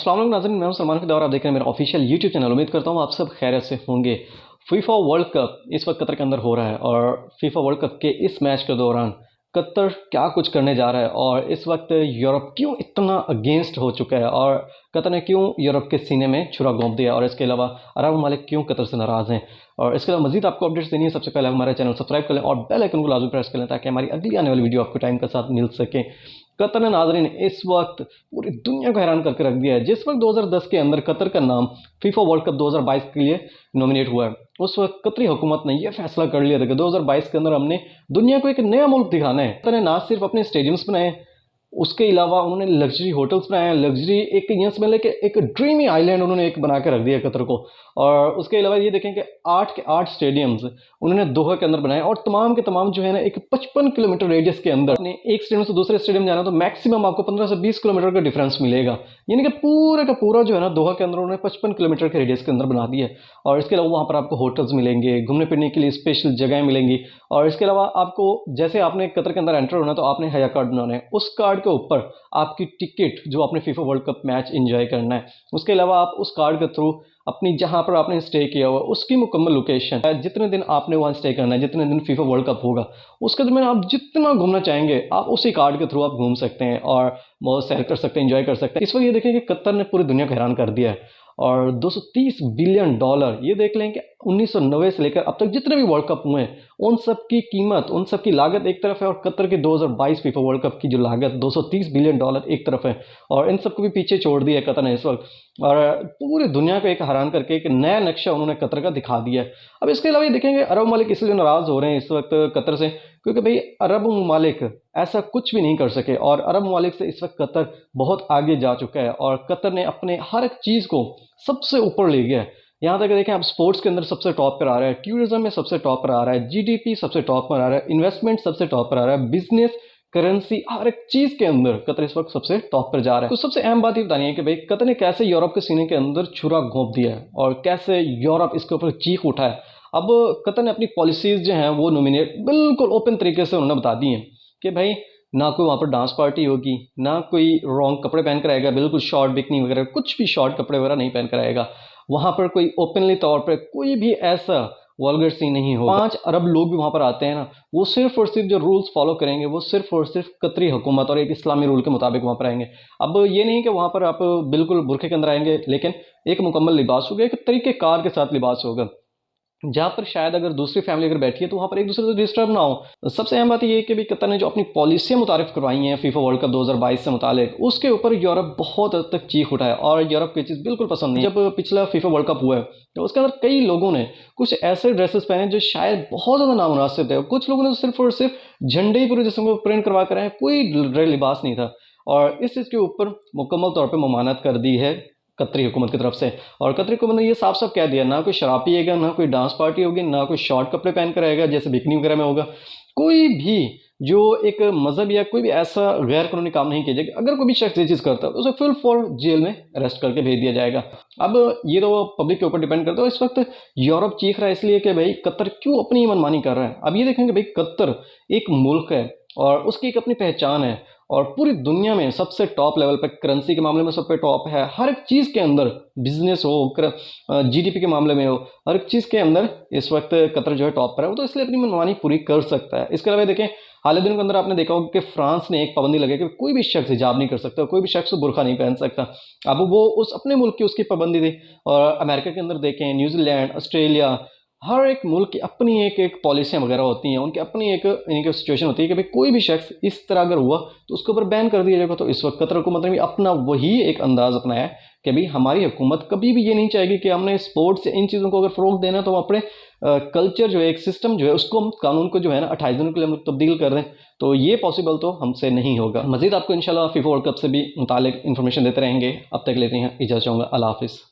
अस्सलाम वालेकुम नाज़रीन, मैं हूं सलमान फ़िदा और आप देख रहे हैं मेरा ऑफिशियल यूट्यूब चैनल। उम्मीद करता हूं आप सब खैरियत से होंगे। फीफा वर्ल्ड कप इस वक्त कतर के अंदर हो रहा है और फीफा वर्ल्ड कप के इस मैच के दौरान कतर क्या कुछ करने जा रहा है और इस वक्त यूरोप क्यों इतना अगेंस्ट हो चुका है और कतर ने क्यों यूरोप के सीने में छुरा घोंप दिया और इसके अलावा अरब ममालिक क्यों कतर से नाराज़ हैं। और इसके अलावा मजीद आपको अपडेट्स देनी है, सबसे पहले हमारे चैनल सब्सक्राइब कर लें और बेल आइकन को लाजमी प्रेस कर लें ताकि हमारी अगली आने वाली वीडियो आपको टाइम के साथ मिल सके। कतर ने नाज़रीन इस वक्त पूरी दुनिया को हैरान करके रख दिया है। जिस वक्त 2010 के अंदर कतर का नाम फीफा वर्ल्ड कप 2022 के लिए नॉमिनेट हुआ है, उस वक्त कतरी हुकूमत ने यह फैसला कर लिया था कि 2022 के अंदर हमने दुनिया को एक नया मुल्क दिखाना है। कतर ने ना सिर्फ अपने स्टेडियम्स बनाए, उसके अलावा उन्होंने लग्जरी होटल्स बनाए हैं, लग्जरी एक यहाँ से मतलब कि एक ड्रीमी आइलैंड उन्होंने एक बना के रख दिया कतर को। और उसके अलावा ये देखें कि 8 के 8 स्टेडियम्स उन्होंने दोहा के अंदर बनाए और तमाम के तमाम जो है ना एक 55 किलोमीटर रेडियस के अंदर अपने एक स्टेडियम से दूसरे स्टेडियम जाना तो मैक्सिमम आपको 15 से 20 किलोमीटर का डिफरेंस मिलेगा। यानी कि पूरा का पूरा जो है ना दोहा के अंदर उन्होंने 55 किलोमीटर के रेडियस के अंदर बना दिया है। और इसके अलावा वहाँ पर आपको होटल्स मिलेंगे, घूमने फिरने के लिए स्पेशल जगह मिलेंगी। और इसके अलावा आपको जैसे आपने कतर के अंदर एंटर होना तो आपने हया कार्ड बनाना है, उस कार्ड के ऊपर आपकी टिकट जो आपने FIFA world cup match enjoy करना है। उसके अलावा आप उस कार्ड के थ्रू अपनी जहां पर आपने स्टे किया हुआ उसकी मुकम्मल लोकेशन, जितने दिन आपने वहां स्टे करना है, जितने दिन फीफा वर्ल्ड कप होगा उसके दरमियान आप जितना घूमना चाहेंगे आप उसी कार्ड के थ्रू आप घूम सकते हैं और बहुत सैर कर सकते हैं, एंजॉय कर सकते हैं। इस वक्त ये देखें कि कतर ने पूरी दुनिया को हैरान कर दिया है और 230 बिलियन डॉलर, ये देख लें कि 1990 से लेकर अब तक जितने भी वर्ल्ड कप हुए हैं उन सब की कीमत, उन सब की लागत एक तरफ है और कतर के 2022 फीफा वर्ल्ड कप की जो लागत 230 बिलियन डॉलर एक तरफ है। और इन सबको भी पीछे छोड़ दिया है कतर ने इस वक्त और पूरी दुनिया को एक हैरान करके एक नया नक्शा उन्होंने कतर का दिखा दिया है। अब इसके अलावा ये देखेंगे अरब ममालिक इसलिए नाराज़ हो रहे हैं इस वक्त कतर से क्योंकि भाई अरब ममालिक ऐसा कुछ भी नहीं कर सके और अरब ममालिक से इस वक्त कतर बहुत आगे जा चुका है और कतर ने अपने हर एक चीज़ को सबसे ऊपर ले गया है। यहाँ तक देखें आप स्पोर्ट्स के अंदर सबसे टॉप पर आ रहा है, टूरिज्म में सबसे टॉप पर आ रहा है, जीडीपी सबसे टॉप पर आ रहा है, इन्वेस्टमेंट सबसे टॉप पर आ रहा है, बिजनेस, करेंसी, हर एक चीज़ के अंदर कतर इस वक्त सबसे टॉप पर जा रहा है। तो सबसे अहम बात ये बतानी है कि भाई कतर ने कैसे यूरोप के सीने के अंदर छुरा घोंप दिया है और कैसे यूरोप इसके ऊपर चीख उठा है। अब कतर ने अपनी पॉलिसीज़ जो हैं वो नॉमिनेट बिल्कुल ओपन तरीके से उन्होंने बता दी हैं कि भाई ना कोई वहाँ पर डांस पार्टी होगी, ना कोई रॉन्ग कपड़े पहन कर आएगा, बिल्कुल शॉर्ट बिकनी वगैरह कुछ भी शॉर्ट कपड़े वगैरह नहीं पहन कर आएगा। वहाँ पर कोई ओपनली तौर पर कोई भी ऐसा वल्गर सीन नहीं होगा। 5 अरब लोग भी वहाँ पर आते हैं ना, वो सिर्फ और सिर्फ जो रूल्स फॉलो करेंगे वो सिर्फ और सिर्फ कतरी हुकूमत और एक इस्लामी रूल के मुताबिक वहाँ पर आएंगे। अब ये नहीं कि वहाँ पर आप बिल्कुल बुरखे के अंदर आएंगे, लेकिन एक मुकम्मल लिबास होगा, एक तरीक़ेकार के साथ लिबास होगा जहाँ पर शायद अगर दूसरी फैमिली अगर बैठी है तो वहाँ पर एक दूसरे से डिस्टर्ब ना हो। सबसे अहम बात ये है कि भी कतर ने जो अपनी पॉलिसियाँ मुतारिफ करवाई हैं फीफा वर्ल्ड कप 2022 से मुतालिक, उसके ऊपर यूरोप बहुत हद तक चीख उठाया और यूरोप की चीज़ बिल्कुल पसंद नहीं। जब पिछला फीफा वर्ल्ड कप हुआ है तो उसके अंदर कई लोगों ने कुछ ऐसे ड्रेसेस पहने जो शायद बहुत ज़्यादा नामुनासिब थे, कुछ लोगों ने तो सिर्फ और सिर्फ झंडे ही पूरे जिस्म को प्रिंट करवा कर आए, कोई लिबास नहीं था। और इस चीज़ के ऊपर मुकम्मल तौर पर ममानत कर दी है कतरी हुकूमत की तरफ से। और कतरी हुकूमत ने ये साफ साफ कह दिया ना कोई शराब पिएगा, ना कोई डांस पार्टी होगी, ना कोई शॉर्ट कपड़े पहन कर आएगा जैसे बिकनी वगैरह में होगा। कोई भी जो एक मजहब या कोई भी ऐसा गैर कानूनी काम नहीं किया जाएगा। अगर कोई भी शख्स ये चीज़ करता है तो उसे फुल फॉर जेल में अरेस्ट करके भेज दिया जाएगा। अब ये तो पब्लिक के ऊपर डिपेंड करता है। इस वक्त यूरोप चीख रहा है इसलिए कि भाई कतर क्यों अपनी मनमानी कर रहा है। अब ये देखेंगे भाई कतर एक मुल्क है और उसकी एक अपनी पहचान है और पूरी दुनिया में सबसे टॉप लेवल पे करेंसी के मामले में सब पे टॉप है। हर एक चीज़ के अंदर, बिजनेस हो, जीडीपी के मामले में हो, हर एक चीज़ के अंदर इस वक्त कतर जो है टॉप पर है। वो तो इसलिए अपनी मनमानी पूरी कर सकता है। इसके अलावा देखें हाल ही दिनों के अंदर आपने देखा होगा कि फ्रांस ने एक पाबंदी लगाई कि कोई भी शख्स हिजाब नहीं कर सकता, कोई भी शख्स बुरखा नहीं पहन सकता। अब वो उस अपने मुल्क की उसकी पाबंदी थी। और अमेरिका के अंदर देखें, न्यूजीलैंड, ऑस्ट्रेलिया, हर एक मुल्क की अपनी एक एक पॉलिसियाँ वगैरह होती हैं, उनकी अपनी एक इनकी सिचुएशन होती है कि भाई कोई भी शख्स इस तरह अगर हुआ तो उसके ऊपर बैन कर दिया जाएगा। तो इस वक्त कतर हुकूमत ने भी अपना वही एक अंदाज़ अपनाया है कि भाई हमारी हुकूमत कभी भी ये नहीं चाहेगी कि हमने स्पोर्ट्स इन चीज़ों को अगर फ़रोग देना तो हम अपने कल्चर जो है, एक सिस्टम जो है उसको, हम कानून को जो है ना 28 दिनों के लिए हम तब्दील कर दें। तो ये पॉसिबल तो हमसे नहीं होगा। मज़ीद आपको इंशाल्लाह फीफा वर्ल्ड कप से भी मुतालिक इन्फॉर्मेशन देते रहेंगे। अब तक लेते हैं इजाज़त चाहूँगा। अल्लाह हाफ़िज़।